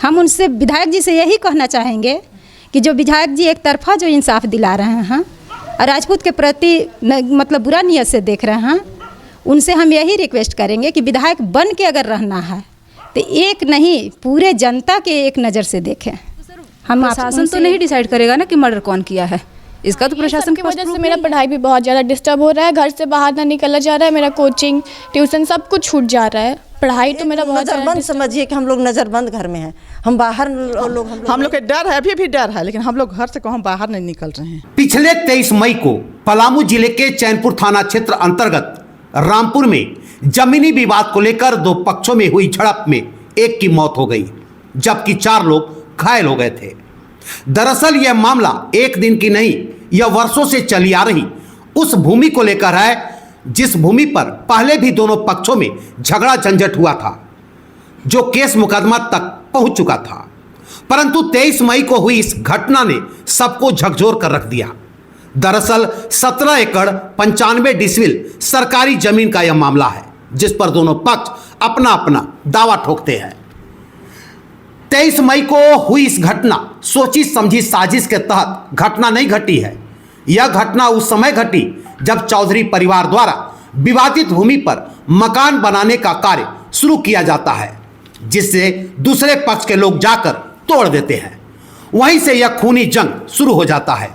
हम उनसे विधायक जी से यही कहना चाहेंगे कि जो विधायक जी एक तरफा जो इंसाफ दिला रहे हैं और राजपूत के प्रति मतलब बुरा नियत से देख रहे हैं, उनसे हम यही रिक्वेस्ट करेंगे कि विधायक बन के अगर रहना है तो एक नहीं पूरे जनता के एक नज़र से देखें। हम प्रशासन तो नहीं डिसाइड करेगा ना कि मर्डर कौन किया है, इसका तो प्रशासन की वजह से मेरा पढ़ाई भी बहुत ज़्यादा डिस्टर्ब हो रहा है, घर से बाहर ना निकला जा रहा है, मेरा कोचिंग ट्यूशन सब कुछ छूट जा रहा है, पढ़ाई तो मेरा बहुत नज़रबंद समझिए कि हम लोग नज़रबंद घर में हैं, हम बाहर हम लोग के डर है, अभी भी डर है, लेकिन हम लोग घर से हम बाहर नहीं निकल रहे हैं। पिछले 23 मई को पलामू जिले के चैनपुर थाना क्षेत्र अंतर्गत रामपुर में जमीनी विवाद को लेकर दो पक्षों में हुई झड़प में एक की मौत हो गई, जबकि 4 लोग घायल हो गए थे। दरअसल यह मामला एक दिन की नहीं, यह वर्षों से चली आ रही उस भूमि को लेकर है जिस भूमि पर पहले भी दोनों पक्षों में झगड़ा झंझट हुआ था, जो केस मुकदमा तक पहुंच चुका था। परंतु 23 मई को हुई इस घटना ने सबको झकझोर कर रख दिया। दरअसल 17 एकड़ 95 डिसमिल सरकारी जमीन का यह मामला है, जिस पर दोनों पक्ष अपना अपना दावा ठोकते हैं। 23 मई को हुई इस घटना सोची समझी साजिश के तहत घटना नहीं घटी है। यह घटना उस समय घटी जब चौधरी परिवार द्वारा विवादित भूमि पर मकान बनाने का कार्य शुरू किया जाता है, जिससे दूसरे पक्ष के लोग जाकर तोड़ देते हैं। वहीं से यह खूनी जंग शुरू हो जाता है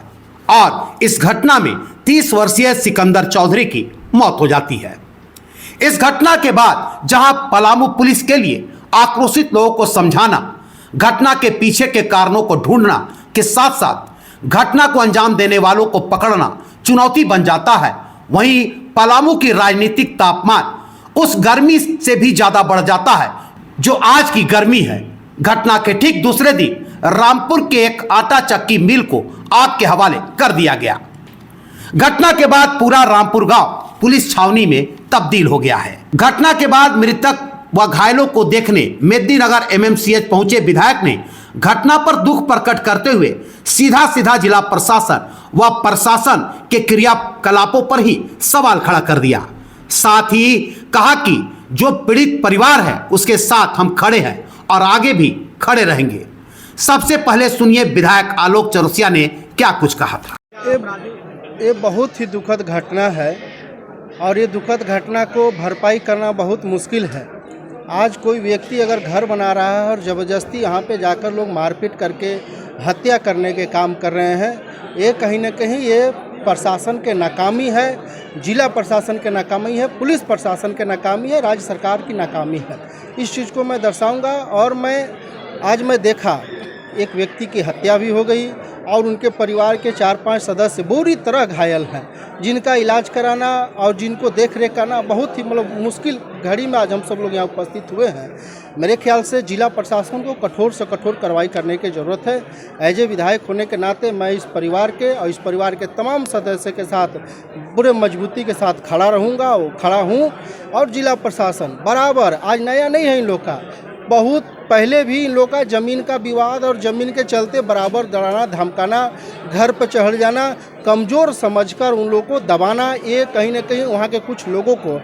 और इस घटना में 30 वर्षीय सिकंदर चौधरी की मौत हो जाती है। इस घटना के बाद जहां पलामू पुलिस के लिए आक्रोशित लोगों को समझाना, घटना के पीछे के कारणों को ढूंढना के साथ साथ घटना को अंजाम देने वालों को पकड़ना चुनौती बन जाता है, वहीं पलामू की राजनीतिक तापमान उस गर्मी से भी ज्यादा बढ़ जाता है जो आज की गर्मी है। घटना के ठीक दूसरे दिन रामपुर के एक आटा चक्की मिल को आग के हवाले कर दिया गया। घटना के बाद पूरा रामपुर गांव पुलिस छावनी में तब्दील हो गया है। घटना के बाद मृतक व घायलों को देखने मेदिनीनगर एमएमसीएच पहुंचे विधायक ने घटना पर दुख प्रकट करते हुए सीधा जिला प्रशासन व प्रशासन के क्रियाकलापों पर ही सवाल खड़ा कर दिया। साथ ही कहा कि जो पीड़ित परिवार है उसके साथ हम खड़े हैं और आगे भी खड़े रहेंगे। सबसे पहले सुनिए विधायक आलोक चौरसिया ने क्या कुछ कहा था। ये बहुत ही दुखद घटना है और ये दुखद घटना को भरपाई करना बहुत मुश्किल है। आज कोई व्यक्ति अगर घर बना रहा है और ज़बरदस्ती यहाँ पे जाकर लोग मारपीट करके हत्या करने के काम कर रहे हैं, ये कहीं ना कहीं ये प्रशासन के नाकामी है, जिला प्रशासन के नाकामी है, पुलिस प्रशासन के नाकामी है, राज्य सरकार की नाकामी है। इस चीज़ को मैं दर्शाऊंगा। और आज मैं देखा एक व्यक्ति की हत्या भी हो गई और उनके परिवार के 4-5 सदस्य बुरी तरह घायल हैं, जिनका इलाज कराना और जिनको देख रेख करना बहुत ही मुश्किल घड़ी में आज हम सब लोग यहाँ उपस्थित हुए हैं। मेरे ख्याल से जिला प्रशासन को कठोर से कठोर कार्रवाई करने की ज़रूरत है। एज ए विधायक होने के नाते मैं इस परिवार के और इस परिवार के तमाम सदस्य के साथ पूरे मजबूती के साथ खड़ा रहूँगा, खड़ा हूँ। और जिला प्रशासन बराबर, आज नया नहीं है इन लोग का, बहुत पहले भी इन लोग का ज़मीन का विवाद और ज़मीन के चलते बराबर डराना धमकाना, घर पर चढ़ जाना, कमज़ोर समझकर उन लोगों को दबाना, ये कहीं ना कहीं वहाँ के कुछ लोगों को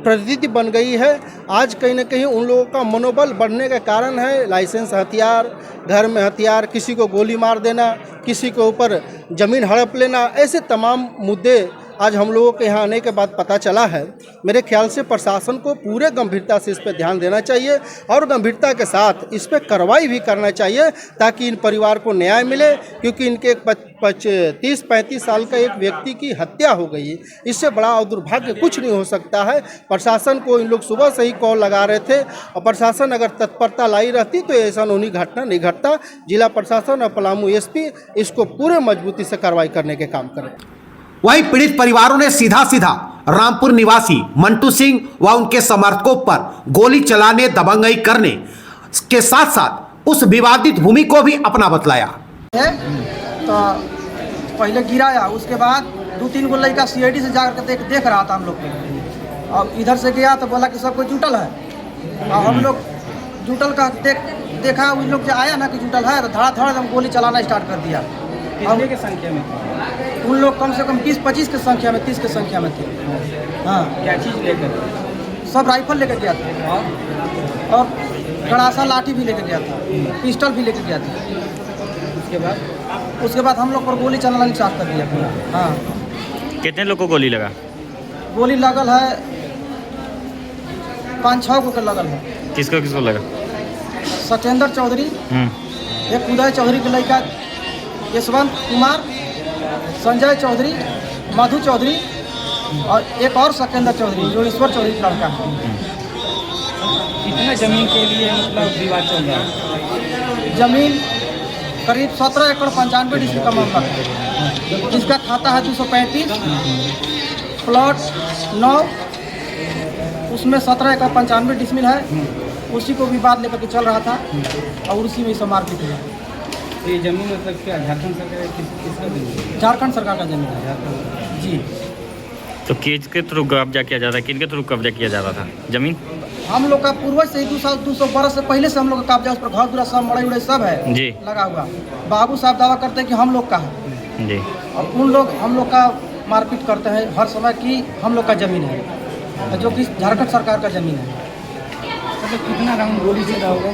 प्रतीति बन गई है। आज कहीं ना कहीं उन लोगों का मनोबल बढ़ने का कारण है लाइसेंस हथियार, घर में हथियार, किसी को गोली मार देना, किसी के ऊपर ज़मीन हड़प लेना, ऐसे तमाम मुद्दे आज हम लोगों के यहाँ आने के बाद पता चला है। मेरे ख्याल से प्रशासन को पूरे गंभीरता से इस पर ध्यान देना चाहिए और गंभीरता के साथ इस पर कार्रवाई भी करना चाहिए ताकि इन परिवार को न्याय मिले, क्योंकि इनके 30-35 साल का एक व्यक्ति की हत्या हो गई, इससे बड़ा और दुर्भाग्य कुछ नहीं हो सकता है। प्रशासन को इन लोग सुबह से ही कॉल लगा रहे थे और प्रशासन अगर तत्परता लाई रहती तो ऐसा घटना नहीं घटता। जिला प्रशासन और पलामू एसपी इसको पूरे मजबूती से कार्रवाई करने के काम करें। वहीं पीड़ित परिवारों ने सीधा रामपुर निवासी मंटू सिंह व उनके समर्थकों पर गोली चलाने, दबंगई करने के साथ साथ उस विवादित भूमि को भी अपना बतलाया। तो पहले गिराया, उसके बाद 2-3 गो लड़का सीआईडी से जाकर देख रहा था हम लोग को, और इधर से गया तो बोला कि सब कोई जुटल है, और हम लोग जुटल का देखा, उन लोग जो आया ना कि जुटल है तो धड़ा हम गोली चलाना स्टार्ट कर दिया। कितने की संख्या में थे? उन लोग कम से कम 20-25 की संख्या में, 30 की संख्या में थे। हाँ, क्या चीज़ लेकर? सब राइफल लेकर गया था और गड़ासा लाठी भी लेके गया था, पिस्टल भी लेके गया था। उसके बाद हम लोग पर गोली चलने लगी, स्टार्ट कर दिया पूरा। हाँ, कितने लोग को गोली लगा? गोली लगल है 5-6 को लगल है। किसको किसको लगा? सत्येंद्र चौधरी, एक उदय चौधरी के लड़का यशवंत कुमार, संजय चौधरी, मधु चौधरी और एक और सत्येंद्र चौधरी जो ईश्वर चौधरी का लड़का है। कितना जमीन के लिए मतलब विवाद चल रहा है? जमीन करीब 17 एकड़ 95 डिस्ट्रिक्ट का मामला है, जिसका खाता है 235, प्लॉट 9, उसमें 17 एकड़ 95 डिसमिल है। उसी को विवाद लेकर के चल रहा था और उसी में सब मारपीट हुआ। ये जमीन मतलब क्या झारखंड सरकार किसका जमीन? झारखंड सरकार का जमीन है जी। तो किसके थ्रू कब्जा किया जा रहा है, किनके थ्रू कब्जा किया जा रहा था जमीन? हम लोग का पूर्वज से ही 200 बरस से पहले से हम लोग का कब्जा, उस पर घर दूरा सब मड़ाई उड़ाई सब है जी लगा हुआ। बाबू साहब दावा करते हैं कि हम लोग का है जी, और उन लोग हम लोग का मारपीट करते हैं हर समय कि हम लोग का ज़मीन है, जो कि झारखंड सरकार का ज़मीन है। मतलब कितना राउंड गोली चला होगा?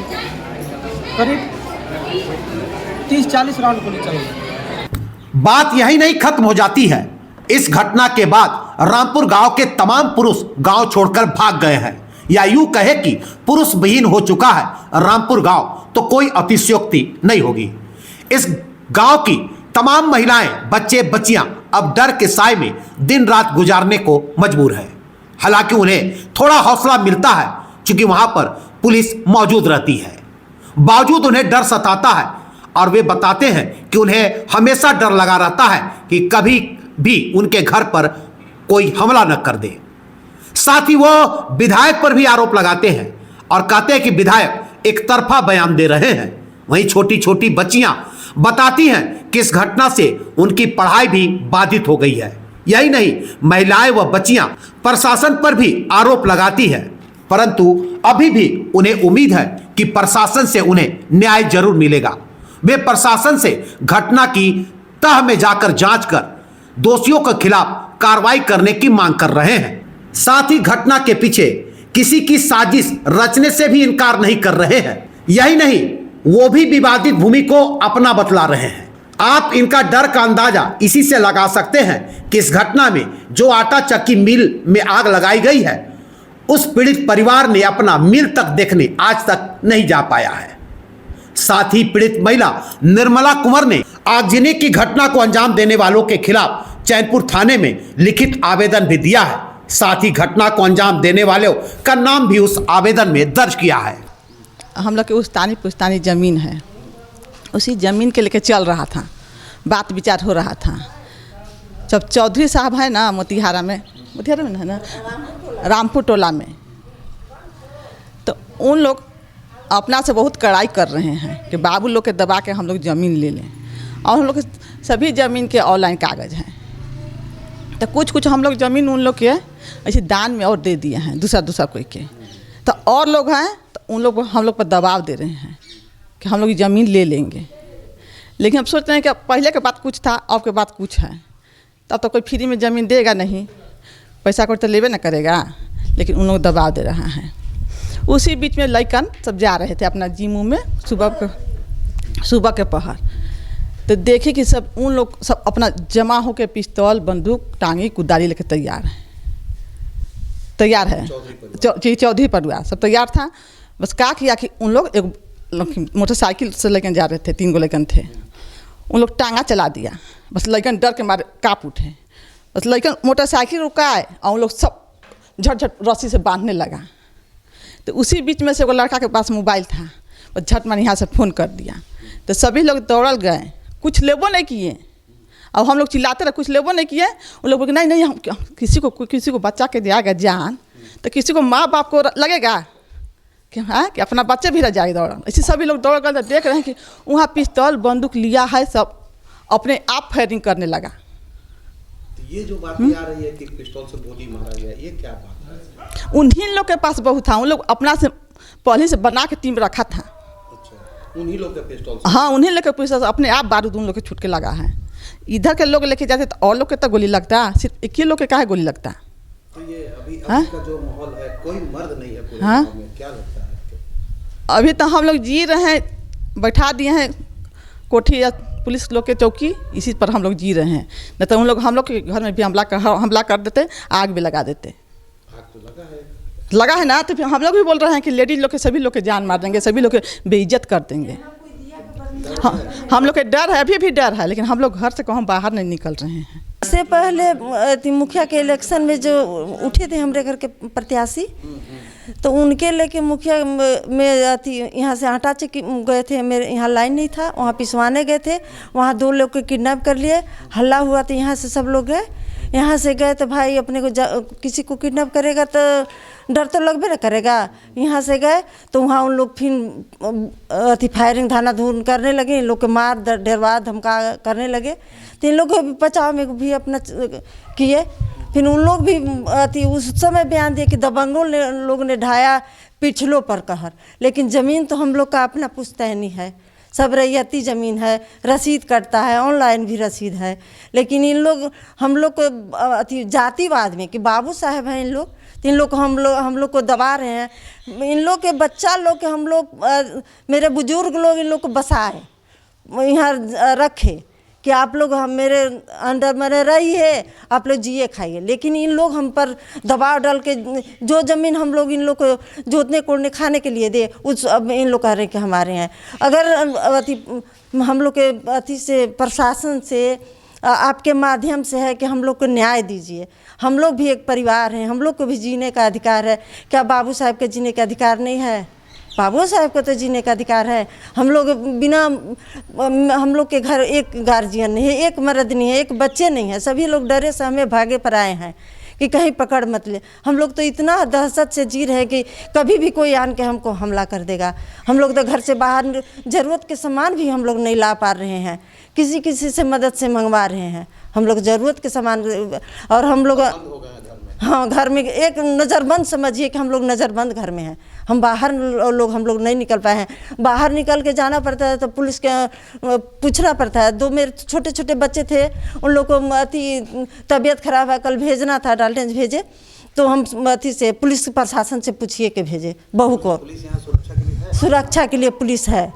करीब 30-40 राउंड गोली चली। बात यही नहीं खत्म हो जाती है। इस घटना के बाद रामपुर गांव के तमाम पुरुष गांव छोड़कर भाग गए हैं, या यूं कहे कि पुरुष विहीन हो चुका है रामपुर गांव, तो कोई अतिशयोक्ति नहीं होगी। इस गांव की तमाम महिलाएं, बच्चे बच्चियां अब डर के साए में दिन रात गुजारने को मजबूर है। हालांकि उन्हें थोड़ा हौसला मिलता है क्योंकि वहां पर पुलिस मौजूद रहती है, बावजूद उन्हें डर सताता है और वे बताते हैं कि उन्हें हमेशा डर लगा रहता है कि कभी भी उनके घर पर कोई हमला न कर दे। साथ ही वो विधायक पर भी आरोप लगाते हैं और कहते हैं कि विधायक एक तरफा बयान दे रहे हैं। वहीं छोटी छोटी बच्चियां बताती हैं कि इस घटना से उनकी पढ़ाई भी बाधित हो गई है। यही नहीं, महिलाएं व बच्चियां प्रशासन पर भी आरोप लगाती है, परंतु अभी भी उन्हें उम्मीद है कि प्रशासन से उन्हें न्याय जरूर मिलेगा। वे प्रशासन से घटना की तह में जाकर जांच कर दोषियों के खिलाफ कार्रवाई करने की मांग कर रहे हैं। साथ ही घटना के पीछे किसी की साजिश रचने से भी इनकार नहीं कर रहे हैं। यही नहीं, वो भी विवादित भूमि को अपना बतला रहे हैं। आप इनका डर का अंदाजा इसी से लगा सकते हैं कि इस घटना में जो आटा चक्की मिल में आग लगाई गई है, उस पीड़ित परिवार ने अपना मिल तक देखने आज तक नहीं जा पाया है। साथ ही पीड़ित महिला निर्मला कुंवर ने आगजनी की घटना को अंजाम देने वालों के खिलाफ चैनपुर थाने में लिखित आवेदन भी दिया है। साथ ही घटना को अंजाम देने वालों का नाम भी उस आवेदन में दर्ज किया है। हम लोग की उस्तानी पुस्तानी ज़मीन है, उसी ज़मीन के लेके चल रहा था, बात विचार हो रहा था। जब चौधरी साहब है ना मोतिहारा में है ना, रामपुर टोला में, तो उन लोग अपना से बहुत कड़ाई कर रहे हैं कि बाबू लोग के दबा के हम लोग ज़मीन ले लें, और हम लोग के सभी ज़मीन के ऑनलाइन कागज़ हैं। तो कुछ हम लोग ज़मीन उन लोग के ऐसे दान में और दे दिए हैं दूसरा कोई के, तो और लोग हैं तो उन लोग हम लोग पर दबाव दे रहे हैं कि हम लोग ज़मीन ले लेंगे। लेकिन अब सोचते हैं कि पहले के बात कुछ था, अब के बात कुछ है। तब तो कोई फ्री में ज़मीन देगा नहीं, पैसा कोई तो लेवे ना करेगा, लेकिन उन लोग दबाव दे रहा है। उसी बीच में लड़कन सब जा रहे थे अपना जिमू में सुबह के पहर, तो देखे कि सब उन लोग सब अपना जमा होकर पिस्तौल, बंदूक, टांगी, कुदारी लेकर तैयार है चौधरी परिवार सब तैयार था। बस क्या किया कि उन लोग एक मोटरसाइकिल से लेकर जा रहे थे, 3 गो लड़कन थे, उन लोग टांगा चला दिया। बस लड़कन डर के मारे काँप उठे। बस लड़कन मोटरसाइकिल रुकाए और उन लोग सब झट रस्सी से बांधने लगा। तो उसी बीच में से वो लड़का के पास मोबाइल था, बस झट मैंने यहाँ से फ़ोन कर दिया। तो सभी लोग दौड़ल गए, कुछ लेबो नहीं किए, और हम लोग चिल्लाते रहे, कुछ लेबो नहीं किए। उन लोग बोले नहीं हम किसी को बच्चा के दिया जान, तो किसी को माँ बाप को लगेगा कि हाँ कि अपना बच्चे भी रह जाएगा दौड़। ऐसे सभी लोग दौड़ कर देख रहे हैं कि वहाँ पिस्तौल बंदूक लिया है, सब अपने आप फायरिंग करने लगा। तो ये जो बात आ रही है कि पिस्तौल से गोली मारा गया, ये क्या बात है? उन्हीं लोग के पास बहुत था, उन लोग अपना से पहले से बना के टीम रखा था। अच्छा, उन्हीं लोग के पिस्तौल से? हाँ, उन्हीं लोग के पिस्तौल, अपने आप बारूद उन लोग के छूट के लगा है। इधर के लोग लेके जाते तो और लोग के तो गोली लगता, सिर्फ एक ही लोग के काहे गोली लगता। तो ये अभी का जो माहौल है, कोई मर्द नहीं है पूरे गांव में, क्या लगता है? अभी तो हम लोग जी रहे हैं, बैठा दिए हैं कोठी या पुलिस लोग के चौकी, इसी पर हम लोग जी रहे हैं। नहीं तो हम लोग के घर में भी हमला कर देते, आग भी लगा देते। लगा है ना, तो फिर हम लोग भी बोल रहे हैं कि लेडीज लोग के सभी लोग के जान मार देंगे, सभी लोग के बेइज्जत कर देंगे। हम लोग के डर है, अभी भी डर है, लेकिन हम लोग घर से कहूँ बाहर नहीं निकल रहे हैं। इससे पहले मुखिया के इलेक्शन में जो उठे थे हमारे घर के प्रत्याशी, तो उनके लेके मुखिया में यहाँ से आटा चक्की गए थे, मेरे यहाँ लाइन नहीं था, वहाँ पिसवाने गए थे, वहाँ 2 लोग को किडनैप कर लिए, हल्ला हुआ तो यहाँ से सब लोग गए। यहाँ से गए तो भाई अपने को किसी को किडनैप करेगा तो डर तो लगबे ना करेगा। यहाँ से गए तो वहाँ उन लोग फिर फायरिंग धानाधून करने लगे, इन लोग के मार डरवा धमका करने लगे। तो इन लोग को भी बचाव में भी अपना किए। फिर उन लोग भी उस समय बयान दिए कि दबंगों लोग ने ढाया पिछलों पर कहर, लेकिन ज़मीन तो हम लोग का अपना पुश्तैनी है, सब रैयती ज़मीन है, रसीद कटता है, ऑनलाइन भी रसीद है। लेकिन इन लोग हम लोग को जातिवाद में कि बाबू साहब हैं इन लोग, तो इन लोग को हम लोग को दबा रहे हैं। इन लोग के बच्चा लोग के हम लोग मेरे बुजुर्ग लोग इन लोग को बसाए, यहाँ रखे कि आप लोग हम मेरे अंडर में रहिए, आप लोग जिए खाइए। लेकिन इन लोग हम पर दबाव डाल के जो ज़मीन हम लोग इन लोग को जोतने कोड़ने खाने के लिए दे, उस अब इन लोग कह रहे हैं कि हमारे हैं। अगर हम लोग के से प्रशासन से आपके माध्यम से है कि हम लोग को न्याय दीजिए। हम लोग भी एक परिवार हैं, हम लोग को भी जीने का अधिकार है। क्या बाबू साहब के जीने का अधिकार नहीं है? बाबू साहब को तो जीने का अधिकार है। हम लोग बिना, हम लोग के घर एक गार्जियन नहीं है, एक मर्द नहीं है, एक बच्चे नहीं है, सभी लोग डरे से हमें भागे पर आए हैं कि कहीं पकड़ मत ले। हम लोग तो इतना दहशत से जी रहे हैं कि कभी भी कोई आन के हमको हमला कर देगा। हम लोग तो घर से बाहर ज़रूरत के सामान भी हम लोग नहीं ला पा रहे हैं, किसी से मदद से मंगवा रहे हैं हम लोग ज़रूरत के सामान। और हम लोग हाँ, घर में एक नज़रबंद समझिए कि हम लोग नज़रबंद घर में हैं। हम बाहर हम लोग नहीं निकल पाए हैं। बाहर निकल के जाना पड़ता है तो पुलिस के पूछना पड़ता है। 2 मेरे छोटे छोटे बच्चे थे, उन लोग को तबीयत खराब है, कल भेजना था, डाल्टनगंज भेजे, तो हम से पुलिस प्रशासन से पूछिए के भेजे बहू को। सुरक्षा के लिए पुलिस है,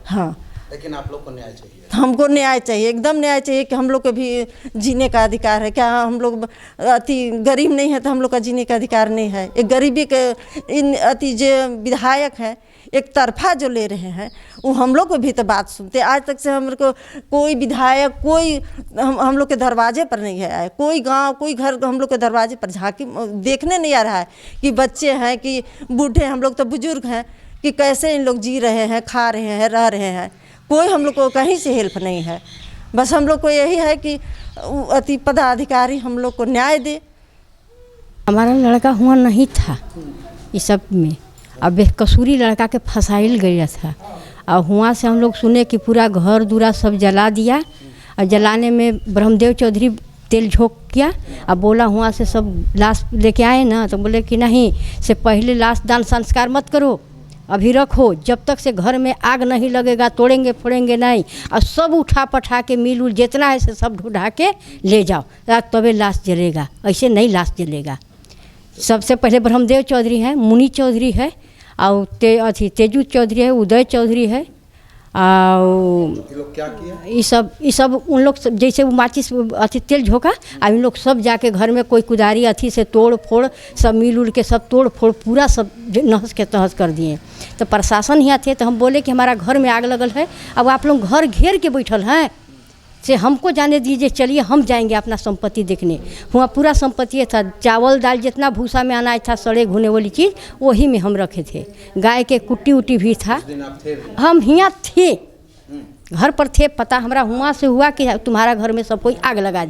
हाँ। लेकिन आप लोग को न्याय चाहिए, हमको न्याय चाहिए, एकदम न्याय चाहिए कि हम लोग को भी जीने का अधिकार है। क्या हम लोग गरीब नहीं है तो हम लोग का जीने का अधिकार नहीं है? एक गरीबी के इन जो विधायक हैं एक तरफा जो ले रहे हैं, वो हम लोग को भी तो बात सुनते। आज तक से हम लोग को कोई विधायक कोई हम लोग के दरवाजे पर नहीं है आए, कोई गांव कोई घर हम लोग के दरवाजे पर झांकी देखने नहीं आ रहा है कि बच्चे हैं कि बूढ़े, हम लोग तो बुजुर्ग हैं, कि कैसे इन लोग जी रहे हैं, खा रहे हैं, रह रहे हैं। कोई हम लोग को कहीं से हेल्प नहीं है। बस हम लोग को यही है कि पदाधिकारी हम लोग को न्याय दे। हमारा लड़का हुआ नहीं था इस सब में, अब बेकसूरी लड़का के फंसाइल गया था। और हुआ से हम लोग सुने कि पूरा घर दूरा सब जला दिया, और जलाने में ब्रह्मदेव चौधरी तेल झोंक किया। अब बोला हुआ से सब लाश लेके आए ना, तो बोले कि नहीं, से पहले लाश दान संस्कार मत करो, अभी रखो, जब तक से घर में आग नहीं लगेगा तोड़ेंगे फोड़ेंगे नहीं। और सब उठा पठा के मिल उल जितना है से सब ढूंढा के ले जाओ, तबे लाश जलेगा, ऐसे नहीं लाश जलेगा। सबसे पहले ब्रह्मदेव चौधरी है, मुनि चौधरी है, और तेजू चौधरी है, उदय चौधरी है, और क्या किया? ये सब उन लोग जैसे वो माचिस तेल झोंका, अब इन लोग सब जाके घर में कोई कुदारी से तोड़ फोड़ सब मिल उल के सब तोड़ फोड़ पूरा सब नहस के तहस कर दिए। तो प्रशासन यहाँ थे, तो हम बोले कि हमारा घर में आग लगल है, अब आप लोग घर घेर के बैठल हैं, से हमको जाने दीजिए, चलिए हम जाएंगे अपना संपत्ति देखने। वहाँ पूरा संपत्ति था, चावल दाल जितना भूसा में अनाज था, सड़े घुने वाली चीज़ वही में हम रखे थे, गाय के कुट्टी उट्टी भी था। हम यहाँ थे, घर पर थे, पता हमारा हुआ से हुआ कि तुम्हारा घर में सब कोई आग लगा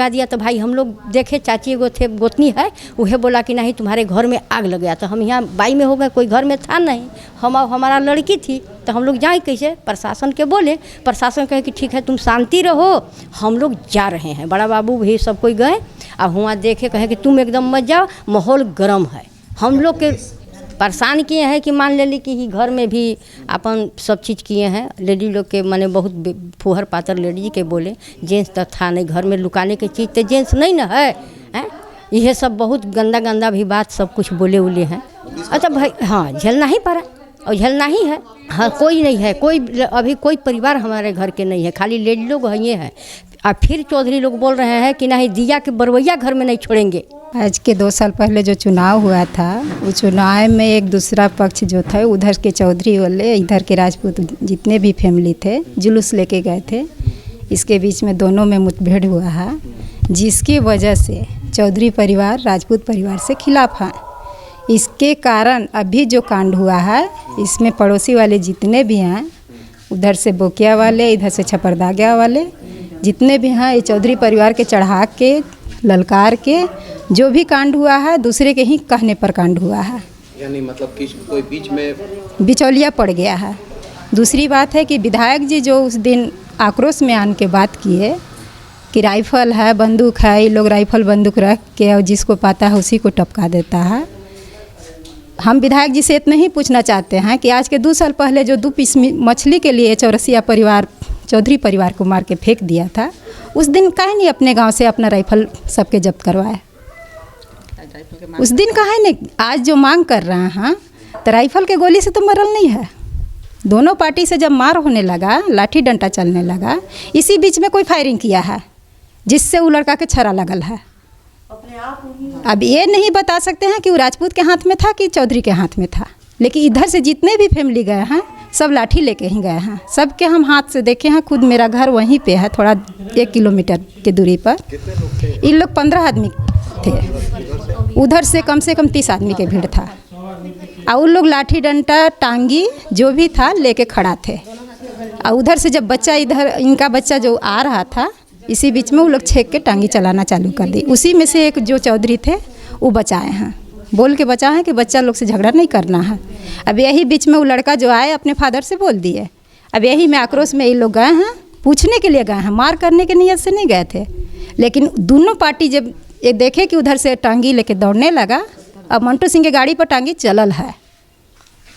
दिया। तो भाई हम लोग देखे, चाची एगो थे गोतनी है, वह बोला कि नहीं तुम्हारे घर में आग लग गया। तो हम यहाँ बाई में हो गए, कोई घर में था नहीं, हमारा लड़की थी, तो हम लोग जाए कैसे? प्रशासन के बोले, प्रशासन कहे कि ठीक है तुम शांति रहो, हम लोग जा रहे हैं। बड़ा बाबू भी सब कोई गए, और हुआ देखे, कहे कि तुम एकदम मत जाओ, माहौल गर्म है। हम लोग के परेशान किए हैं कि मान ले ली कि ही घर में भी अपन सब चीज़ किए हैं। लेडी लोग के माने बहुत फुहर पातर लेडीज के बोले, जेंट्स तो था नहीं घर में, लुकाने की चीज़ तो जेंट्स नहीं ना है, हैं? यह सब बहुत गंदा भी बात सब कुछ बोले उले हैं। अच्छा भाई, हाँ, झेलना ही पड़ा, उझलना ही है। हाँ, कोई नहीं है, कोई अभी कोई परिवार हमारे घर के नहीं है, खाली लेडी लोग हैं ये है। और फिर चौधरी लोग बोल रहे हैं कि नहीं दिया के बरवैया घर में नहीं छोड़ेंगे। आज के 2 साल पहले जो चुनाव हुआ था, वो चुनाव में एक दूसरा पक्ष जो था उधर के चौधरी वाले, इधर के राजपूत जितने भी फैमिली थे जुलूस लेके गए थे। इसके बीच में दोनों में मुठभेड़ हुआ है, जिसकी वजह से चौधरी परिवार राजपूत परिवार से खिलाफ है। इसके कारण अभी जो कांड हुआ है, इसमें पड़ोसी वाले जितने भी हैं, उधर से बोकिया वाले, इधर से छपरदागिया वाले जितने भी हैं, ये चौधरी परिवार के चढ़ा के ललकार के जो भी कांड हुआ है दूसरे के ही कहने पर कांड हुआ है। यानी मतलब कि कोई बीच में बिचौलिया पड़ गया है। दूसरी बात है कि विधायक जी जो उस दिन आक्रोश में आने के बात किए कि राइफल है, बंदूक है, ये लोग राइफल बंदूक रख के और जिसको पाता है उसी को टपका देता है। हम विधायक जी से इतना ही पूछना चाहते हैं कि आज के 2 साल पहले जो 2 पीस मछली के लिए चौरसिया परिवार चौधरी परिवार को मार के फेंक दिया था, उस दिन काहे नहीं अपने गांव से अपना राइफल सबके जब्त करवाया? उस दिन काहे नहीं? आज जो मांग कर रहे हैं तो राइफल के गोली से तो मरल नहीं है। दोनों पार्टी से जब मार होने लगा, लाठी डंडा चलने लगा, इसी बीच में कोई फायरिंग किया है जिससे वो लड़का के छरा लगल है। अब ये नहीं बता सकते हैं कि वो राजपूत के हाथ में था कि चौधरी के हाथ में था, लेकिन इधर से जितने भी फैमिली गए हैं सब लाठी लेके ही गए हैं। सबके हम हाथ से देखे हैं, खुद मेरा घर वहीं पे है, थोड़ा 1 किलोमीटर की दूरी पर। इन लोग 15 आदमी थे, उधर से कम 30 आदमी के भीड़ था। और उन लोग लाठी डंडा टांगी जो भी था लेके खड़ा थे। और उधर से जब बच्चा इधर इनका बच्चा जो आ रहा था, इसी बीच में वो लोग छेक के टांगी चलाना चालू कर दी। उसी में से एक जो चौधरी थे वो बचाए हैं, बोल के बचाए हैं कि बच्चा लोग से झगड़ा नहीं करना है। अब यही बीच में वो लड़का जो आए अपने फादर से बोल दिए। अब यही में आक्रोश में ये लोग गए हैं, पूछने के लिए गए हैं, मार करने के नियत से नहीं गए थे। लेकिन दोनों पार्टी जब ये देखे कि उधर से टांगी लेके दौड़ने लगा, अब मंटू सिंह के गाड़ी पर टांगी चलल है,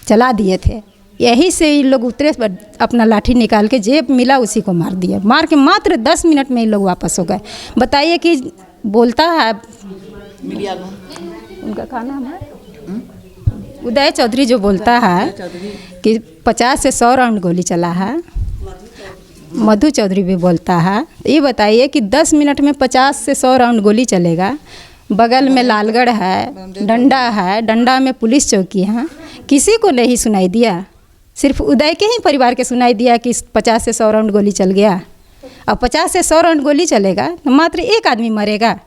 चला दिए थे। यही से ये लोग उतरे, अपना लाठी निकाल के जेब मिला उसी को मार दिया। मार के मात्र 10 मिनट में ये लोग वापस हो गए। बताइए कि बोलता है उनका क्या नाम है, उदय चौधरी, जो बोलता है कि 50 से 100 राउंड गोली चला है। मधु चौधरी भी बोलता है। ये बताइए कि 10 मिनट में 50 से 100 राउंड गोली चलेगा। बगल में लालगढ़ है, डंडा है, डंडा में पुलिस चौकी है, किसी को नहीं सुनाई दिया। सिर्फ उदय के ही परिवार के सुनाई दिया कि 50 से 100 राउंड गोली चल गया। अब 50 से 100 राउंड गोली चलेगा तो मात्र एक आदमी मरेगा,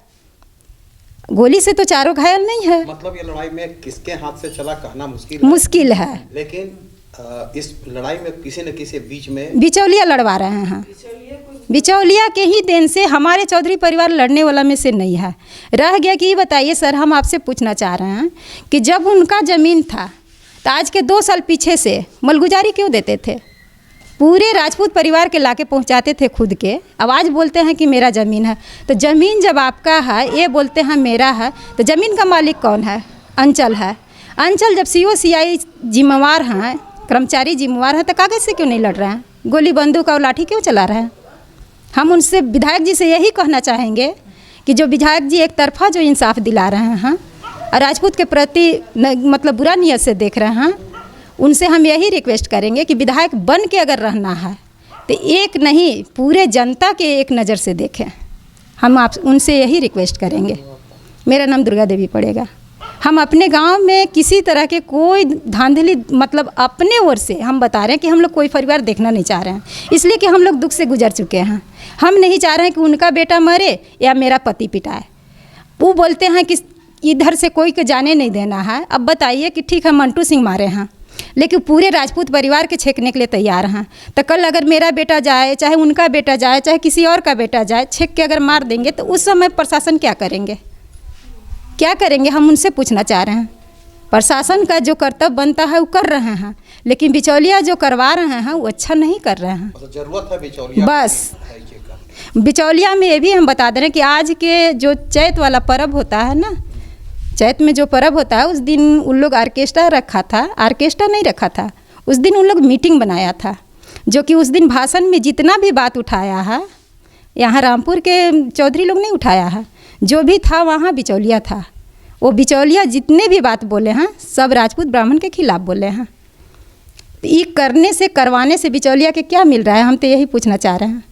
गोली से तो चारों घायल नहीं है। मतलब ये लड़ाई में किसके हाथ से चला कहना मुश्किल है। लेकिन इस लड़ाई में किसी न किसी बीच में बिचौलिया लड़वा रहे हैं। बिचौलिया के ही देन से हमारे चौधरी परिवार लड़ने वाला में से नहीं है। रह गया कि ये बताइए सर, हम आपसे पूछना चाह रहे हैं कि जब उनका ज़मीन था तो आज के 2 साल पीछे से मलगुजारी क्यों देते थे? पूरे राजपूत परिवार के लाके पहुंचाते थे खुद के। अब आज बोलते हैं कि मेरा ज़मीन है, तो ज़मीन जब आपका है, ये बोलते हैं मेरा है, तो ज़मीन का मालिक कौन है? अंचल है। अंचल जब CO CI जिम्मेवार हैं, कर्मचारी जिम्मेवार हैं, तो कागज़ से क्यों नहीं लड़ रहे हैं? गोली बंदूक और लाठी क्यों चला रहे हैं? हम उनसे विधायक जी से यही कहना चाहेंगे कि जो विधायक जी एक तरफा जो इंसाफ दिला रहे हैं और राजपूत के प्रति मतलब बुरा नियत से देख रहे हैं, उनसे हम यही रिक्वेस्ट करेंगे कि विधायक बन के अगर रहना है तो एक नहीं पूरे जनता के एक नज़र से देखें। हम आप उनसे यही रिक्वेस्ट करेंगे। मेरा नाम दुर्गा देवी पड़ेगा। हम अपने गांव में किसी तरह के कोई धांधली मतलब अपने ओर से हम बता रहे हैं कि हम लोग कोई परिवार देखना नहीं चाह रहे हैं, इसलिए कि हम लोग दुख से गुजर चुके हैं। हम नहीं चाह रहे हैं कि उनका बेटा मरे या मेरा पति पिटाए। वो बोलते हैं कि इधर से कोई को जाने नहीं देना है। अब बताइए कि ठीक है मंटू सिंह मारे हैं, लेकिन पूरे राजपूत परिवार के छेकने के लिए तैयार हैं। तो कल अगर मेरा बेटा जाए, चाहे उनका बेटा जाए, चाहे किसी और का बेटा जाए, छेक के अगर मार देंगे तो उस समय प्रशासन क्या करेंगे? क्या करेंगे? हम उनसे पूछना चाह रहे हैं। प्रशासन का जो कर्तव्य बनता है वो कर रहे हैं, लेकिन बिचौलिया जो करवा रहे हैं वो अच्छा नहीं कर रहे हैं। जरूरत है बिचौलिया। बस बिचौलिया में ये भी हम बता दे रहे हैं कि आज के जो चैत वाला पर्व होता है ना, चैत में जो पर्व होता है उस दिन उन लोग ऑर्केस्ट्रा रखा था, ऑर्केस्ट्रा नहीं रखा था, उस दिन उन लोग मीटिंग बनाया था, जो कि उस दिन भाषण में जितना भी बात उठाया है यहाँ रामपुर के चौधरी लोग नहीं उठाया है, जो भी था वहाँ बिचौलिया था। वो बिचौलिया जितने भी बात बोले हैं सब राजपूत ब्राह्मण के खिलाफ बोले हैं। तो ये करने से करवाने से बिचौलिया के क्या मिल रहा है, हम तो यही पूछना चाह रहे हैं।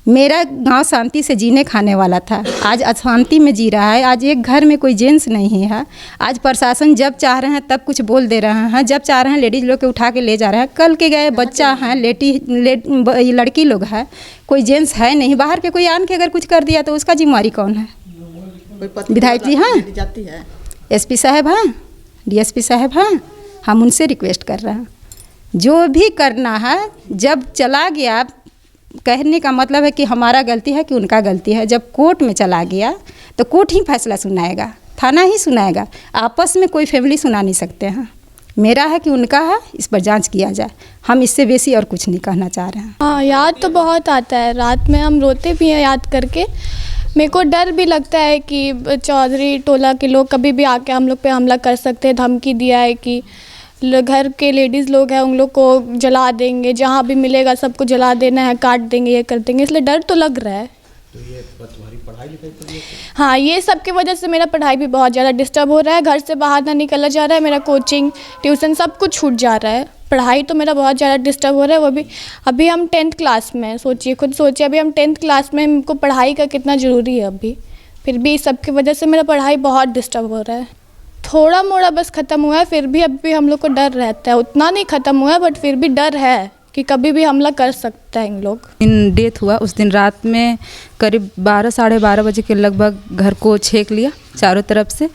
मेरा गांव शांति से जीने खाने वाला था, आज अशांति में जी रहा है। आज एक घर में कोई जेंट्स नहीं है। आज प्रशासन जब चाह रहे हैं तब कुछ बोल दे रहे हैं, जब चाह रहे हैं लेडीज़ लोग के उठा के ले जा रहे हैं। कल के गए बच्चा हैं, लड़की लोग है, कोई जेंट्स है नहीं। बाहर के कोई आन के अगर कुछ कर दिया तो उसका जिम्मेवारी कौन है? विधायक जी हैं, एसपी साहब हैं, डीएसपी साहब हैं। हम उनसे रिक्वेस्ट कर रहे हैं, जो भी करना है, जब चला गया, कहने का मतलब है कि हमारा गलती है कि उनका गलती है। जब कोर्ट में चला गया तो कोर्ट ही फैसला सुनाएगा, थाना ही सुनाएगा, आपस में कोई फैमिली सुना नहीं सकते हैं। मेरा है कि उनका है, इस पर जांच किया जाए। हम इससे बेसी और कुछ नहीं कहना चाह रहे हैं। हाँ, याद तो बहुत आता है, रात में हम रोते भी हैं याद करके। मेरे को डर भी लगता है कि चौधरी टोला के लोग कभी भी आके हम लोग पे हमला कर सकते हैं। धमकी दिया है कि घर के लेडीज़ लोग हैं उन लोग को जला देंगे, जहाँ भी मिलेगा सबको जला देना है, काट देंगे, ये कर देंगे, इसलिए डर तो लग रहा है। तो ये तुम्हारी पढ़ाई लिखाई पर भी हाँ, ये सब की वजह से मेरा पढ़ाई भी बहुत ज़्यादा डिस्टर्ब हो रहा है। घर से बाहर ना निकला जा रहा है, मेरा कोचिंग ट्यूशन सब कुछ छूट जा रहा है। पढ़ाई तो मेरा बहुत ज़्यादा डिस्टर्ब हो रहा है। वो भी अभी हम 10th क्लास में हैं, सोचिए, खुद सोचिए, अभी हम 10th क्लास में, हमको पढ़ाई का कितना ज़रूरी है अभी। फिर भी इस सब की वजह से मेरा पढ़ाई बहुत डिस्टर्ब हो रहा है। थोड़ा मोड़ा बस ख़त्म हुआ है, फिर भी अभी हम लोग को डर रहता है। उतना नहीं ख़त्म हुआ है, बट फिर भी डर है कि कभी भी हमला कर सकता है इन लोग। इन डेथ हुआ उस दिन रात में करीब 12 साढ़े 12 बजे के लगभग घर को छेक लिया चारों तरफ से,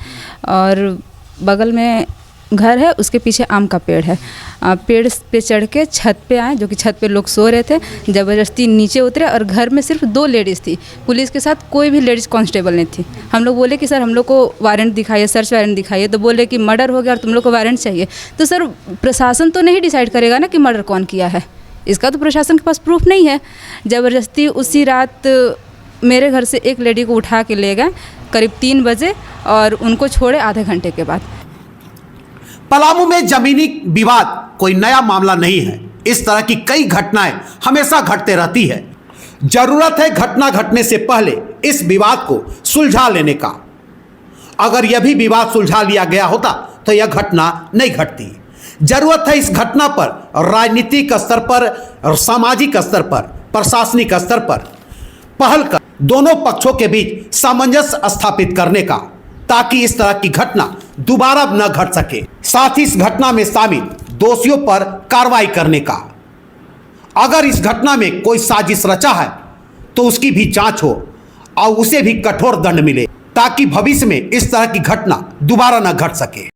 और बगल में घर है, उसके पीछे आम का पेड़ है। पेड़ पे चढ़ के छत पे आए, जो कि छत पे लोग सो रहे थे, ज़बरदस्ती नीचे उतरे, और घर में सिर्फ 2 लेडीज़ थी। पुलिस के साथ कोई भी लेडीज़ कांस्टेबल नहीं थी। हम लोग बोले कि सर हम लोग को वारंट दिखाइए, सर्च वारंट दिखाइए, तो बोले कि मर्डर हो गया और तुम लोग को वारंट चाहिए। तो सर प्रशासन तो नहीं डिसाइड करेगा ना कि मर्डर कौन किया है, इसका तो प्रशासन के पास प्रूफ नहीं है। ज़बरदस्ती उसी रात मेरे घर से एक लेडी को उठा के ले गए करीब 3 बजे, और उनको छोड़े आधे घंटे के बाद। पलामू में जमीनी विवाद कोई नया मामला नहीं है। इस तरह की कई घटनाएं हमेशा घटते रहती है। जरूरत है घटना घटने से पहले इस विवाद को सुलझा लेने का। अगर यह भी विवाद सुलझा लिया गया होता तो यह घटना नहीं घटती। जरूरत है इस घटना पर राजनीतिक स्तर पर और सामाजिक स्तर पर, प्रशासनिक स्तर पर पहल कर दोनों पक्षों के बीच सामंजस्य स्थापित करने का, ताकि इस तरह की घटना दोबारा न घट सके। साथ ही इस घटना में शामिल दोषियों पर कार्रवाई करने का। अगर इस घटना में कोई साजिश रचा है तो उसकी भी जांच हो और उसे भी कठोर दंड मिले, ताकि भविष्य में इस तरह की घटना दोबारा न घट सके।